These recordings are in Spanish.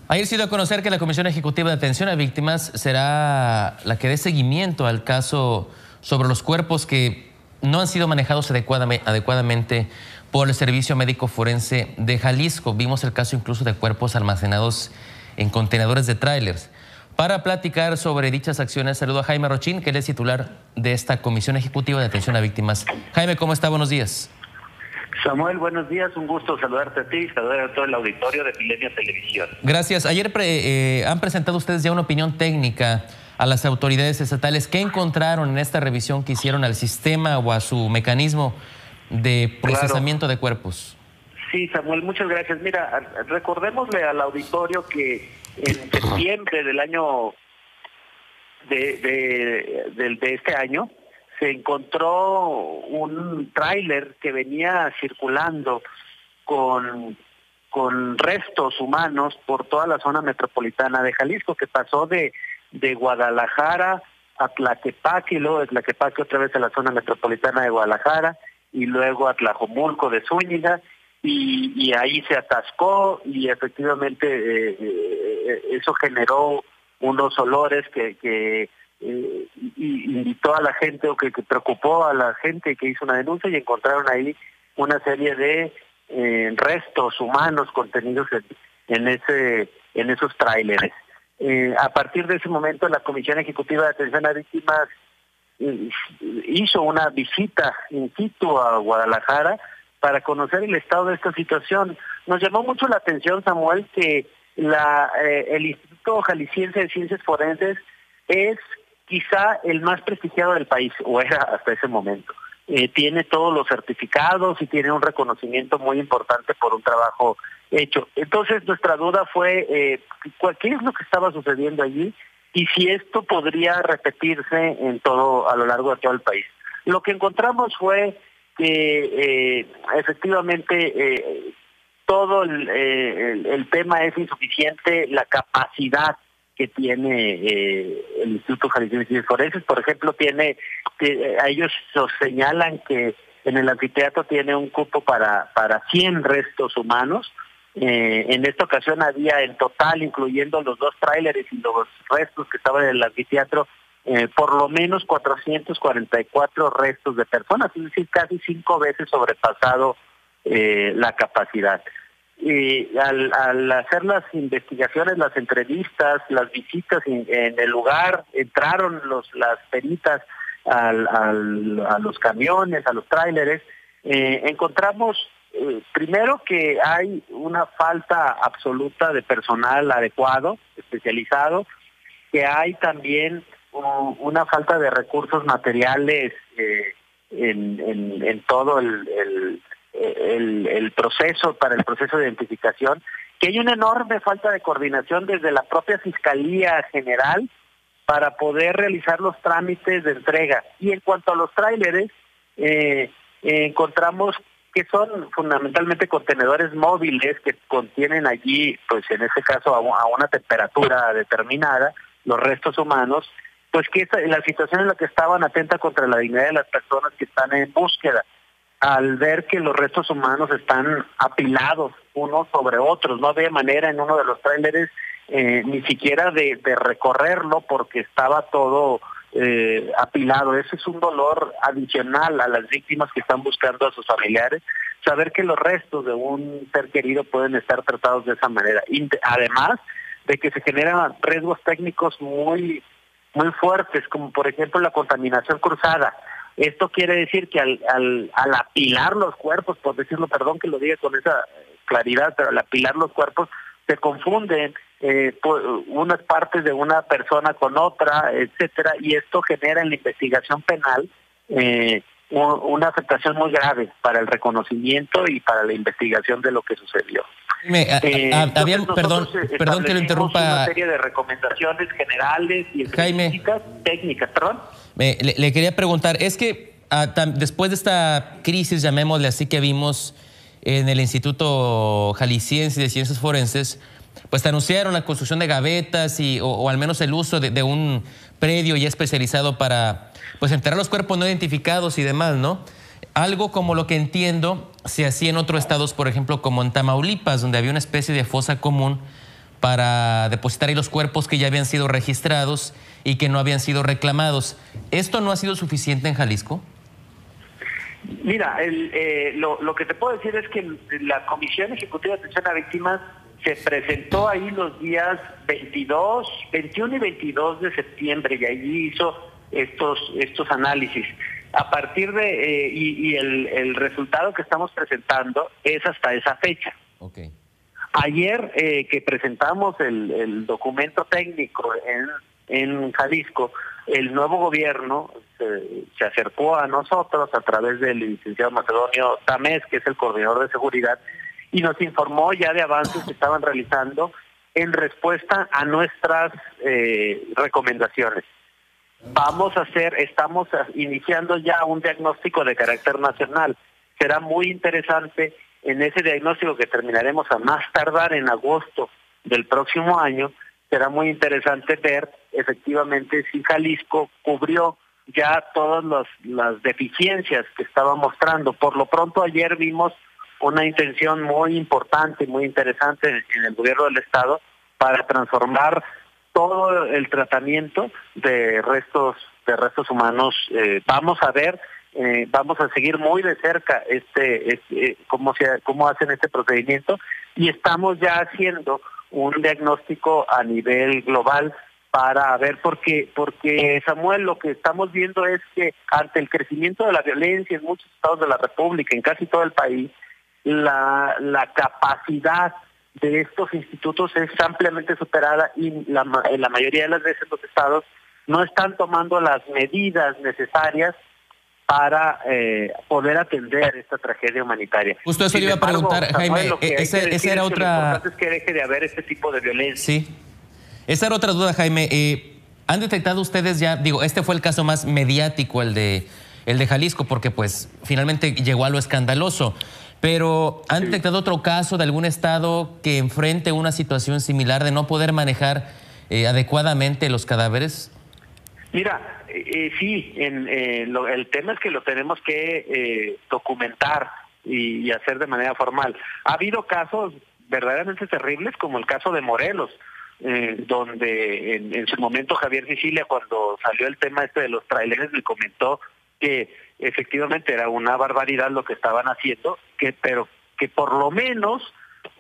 Ayer se dio a conocer que la Comisión Ejecutiva de Atención a Víctimas será la que dé seguimiento al caso sobre los cuerpos que no han sido manejados adecuadamente por el Servicio Médico Forense de Jalisco. Vimos el caso incluso de cuerpos almacenados en contenedores de tráilers. Para platicar sobre dichas acciones, saludo a Jaime Rochín, que él es titular de esta Comisión Ejecutiva de Atención a Víctimas. Jaime, ¿cómo está? Buenos días. Samuel, buenos días, un gusto saludarte a ti y saludar a todo el auditorio de Milenio Televisión. Gracias. Ayer han presentado ustedes ya una opinión técnica a las autoridades estatales. ¿Qué encontraron en esta revisión que hicieron al sistema o a su mecanismo de procesamiento de cuerpos? Sí, Samuel, muchas gracias. Mira, recordémosle al auditorio que en septiembre del año de este año se encontró un tráiler que venía circulando con restos humanos por toda la zona metropolitana de Jalisco, que pasó de Guadalajara a Tlaquepaque y luego de Tlaquepaque otra vez a la zona metropolitana de Guadalajara y luego a Tlajomulco de Zúñiga y ahí se atascó y efectivamente eso generó unos olores que invitó a la gente o que preocupó a la gente que hizo una denuncia y encontraron ahí una serie de restos humanos contenidos en esos tráileres. A partir de ese momento la Comisión Ejecutiva de Atención a Víctimas hizo una visita in situ a Guadalajara para conocer el estado de esta situación. Nos llamó mucho la atención, Samuel, que el Instituto Jalisciense de Ciencias Forenses es quizá el más prestigiado del país, o era hasta ese momento. Tiene todos los certificados y tiene un reconocimiento muy importante por un trabajo hecho. Entonces nuestra duda fue qué es lo que estaba sucediendo allí y si esto podría repetirse a lo largo de todo el país. Lo que encontramos fue que efectivamente todo el tema es insuficiente, la capacidad que tiene el Instituto Jalisciense de Ciencias Forenses. Por ejemplo, a ellos señalan que en el anfiteatro tiene un cupo para 100 restos humanos. En esta ocasión había en total, incluyendo los 2 tráileres y los restos que estaban en el anfiteatro, por lo menos 444 restos de personas, es decir, casi 5 veces sobrepasado la capacidad. Al hacer las investigaciones, las entrevistas, las visitas en el lugar, entraron las peritas a los camiones, a los tráileres, encontramos primero que hay una falta absoluta de personal adecuado, especializado, que hay también una falta de recursos materiales en todo el proceso, para el proceso de identificación, que hay una enorme falta de coordinación desde la propia Fiscalía General para poder realizar los trámites de entrega. Y en cuanto a los tráileres, encontramos que son fundamentalmente contenedores móviles que contienen allí, pues en este caso a una temperatura determinada, los restos humanos, pues que la situación en la que estaban atenta contra la dignidad de las personas que están en búsqueda, al ver que los restos humanos están apilados unos sobre otros. No había manera en uno de los tráileres ni siquiera de recorrerlo porque estaba todo apilado. Ese es un dolor adicional a las víctimas que están buscando a sus familiares, saber que los restos de un ser querido pueden estar tratados de esa manera. Además de que se generan riesgos técnicos muy fuertes, como por ejemplo la contaminación cruzada. Esto quiere decir que al apilar los cuerpos, por decirlo, perdón que lo diga con esa claridad, pero al apilar los cuerpos se confunden unas partes de una persona con otra, etcétera, y esto genera en la investigación penal una afectación muy grave para el reconocimiento y para la investigación de lo que sucedió. Perdón que lo interrumpa. Una serie de recomendaciones generales y específicas, técnicas, perdón. Le quería preguntar, es que después de esta crisis, llamémosle así, que vimos en el Instituto Jalisciense de Ciencias Forenses, pues anunciaron la construcción de gavetas o al menos el uso de un predio ya especializado para pues enterrar los cuerpos no identificados y demás, ¿no? algo como lo que entiendo se hacía en otros estados, por ejemplo, como en Tamaulipas, donde había una especie de fosa común para depositar ahí los cuerpos que ya habían sido registrados y que no habían sido reclamados. ¿Esto no ha sido suficiente en Jalisco? Mira, lo que te puedo decir es que la Comisión Ejecutiva de Atención a Víctimas se presentó ahí los días 21 y 22 de septiembre y allí hizo estos análisis. A partir de el resultado que estamos presentando es hasta esa fecha. Okay. Ayer que presentamos el documento técnico en Jalisco, el nuevo gobierno se acercó a nosotros a través del licenciado Macedonio Tamés, que es el coordinador de seguridad, y nos informó ya de avances que estaban realizando en respuesta a nuestras recomendaciones. Estamos iniciando ya un diagnóstico de carácter nacional. Será muy interesante en ese diagnóstico que terminaremos a más tardar en agosto del próximo año. Será muy interesante ver efectivamente si Jalisco cubrió ya todas las deficiencias que estaba mostrando. Por lo pronto ayer vimos una intención muy importante, muy interesante en el gobierno del estado para transformar todo el tratamiento de restos humanos. Vamos a ver, vamos a seguir muy de cerca cómo hacen este procedimiento, y estamos ya haciendo un diagnóstico a nivel global para ver, porque Samuel, lo que estamos viendo es que ante el crecimiento de la violencia en muchos estados de la República, en casi todo el país, la capacidad de estos institutos es ampliamente superada, y en la mayoría de las veces los estados no están tomando las medidas necesarias para poder atender esta tragedia humanitaria. Justo eso le iba a preguntar, Jaime. Esa era otra. Lo importante es que deje de haber este tipo de violencia. Sí. Esa era otra duda, Jaime. ¿Han detectado ustedes ya? Digo, este fue el caso más mediático, el de Jalisco, porque pues finalmente llegó a lo escandaloso. Pero ¿han detectado otro caso de algún estado que enfrente una situación similar de no poder manejar adecuadamente los cadáveres? Mira, sí, el tema es que lo tenemos que documentar y hacer de manera formal. Ha habido casos verdaderamente terribles, como el caso de Morelos, donde en su momento Javier Sicilia, cuando salió el tema de los traileres, me comentó que efectivamente era una barbaridad lo que estaban haciendo, pero que por lo menos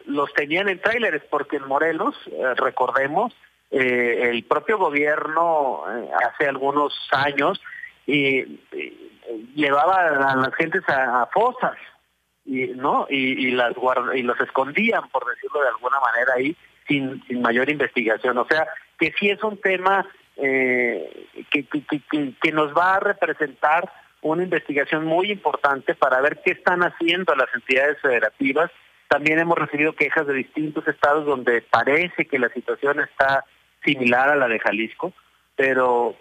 los tenían en tráileres, porque en Morelos, recordemos, el propio gobierno hace algunos años llevaba a las gentes a fosas, y los escondían, por decirlo de alguna manera, ahí sin mayor investigación. O sea, que sí es un tema que nos va a representar una investigación muy importante para ver qué están haciendo las entidades federativas. También hemos recibido quejas de distintos estados donde parece que la situación está similar a la de Jalisco, pero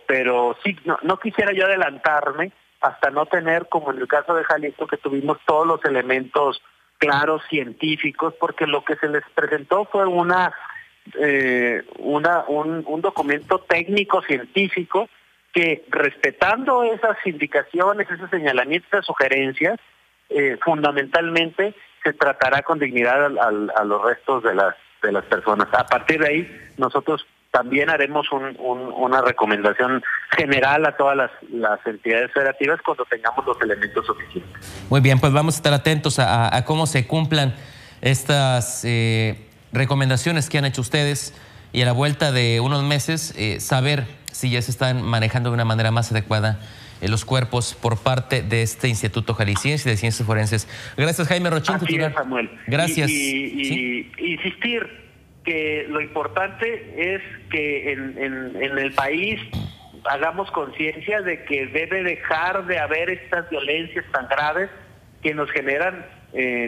sí, no quisiera yo adelantarme hasta no tener, como en el caso de Jalisco, que tuvimos todos los elementos claros, científicos, porque lo que se les presentó fue un documento técnico científico que, respetando esas indicaciones, esos señalamientos, esas sugerencias, fundamentalmente se tratará con dignidad a los restos de las personas. A partir de ahí, nosotros también haremos una recomendación general a todas las entidades federativas cuando tengamos los elementos suficientes. Muy bien, pues vamos a estar atentos a cómo se cumplan estas recomendaciones que han hecho ustedes, y a la vuelta de unos meses saber si ya se están manejando de una manera más adecuada los cuerpos por parte de este Instituto Jalisciense de Ciencias Forenses. Gracias, Jaime Rochín. Así es, Samuel. Gracias. ¿Sí? Insistir que lo importante es que en el país hagamos conciencia de que debe dejar de haber estas violencias tan graves que nos generan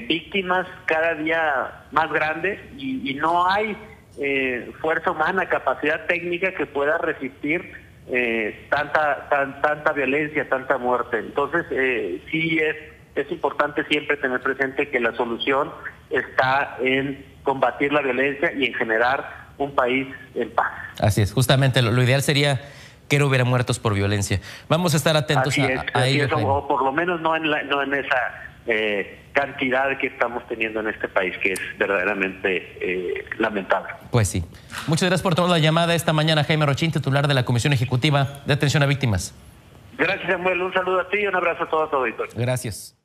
víctimas cada día más grandes, y no hay fuerza humana, capacidad técnica que pueda resistir tanta violencia, tanta muerte. Entonces sí es importante siempre tener presente que la solución está en combatir la violencia y en generar un país en paz. Así es, justamente lo ideal sería que no hubiera muertos por violencia. Vamos a estar atentos a ello. O por lo menos no en esa cantidad que estamos teniendo en este país, que es verdaderamente lamentable. Pues sí. Muchas gracias por tomar la llamada esta mañana, Jaime Rochín, titular de la Comisión Ejecutiva de Atención a Víctimas. Gracias, Samuel. Un saludo a ti y un abrazo a todo tu auditorio. Gracias.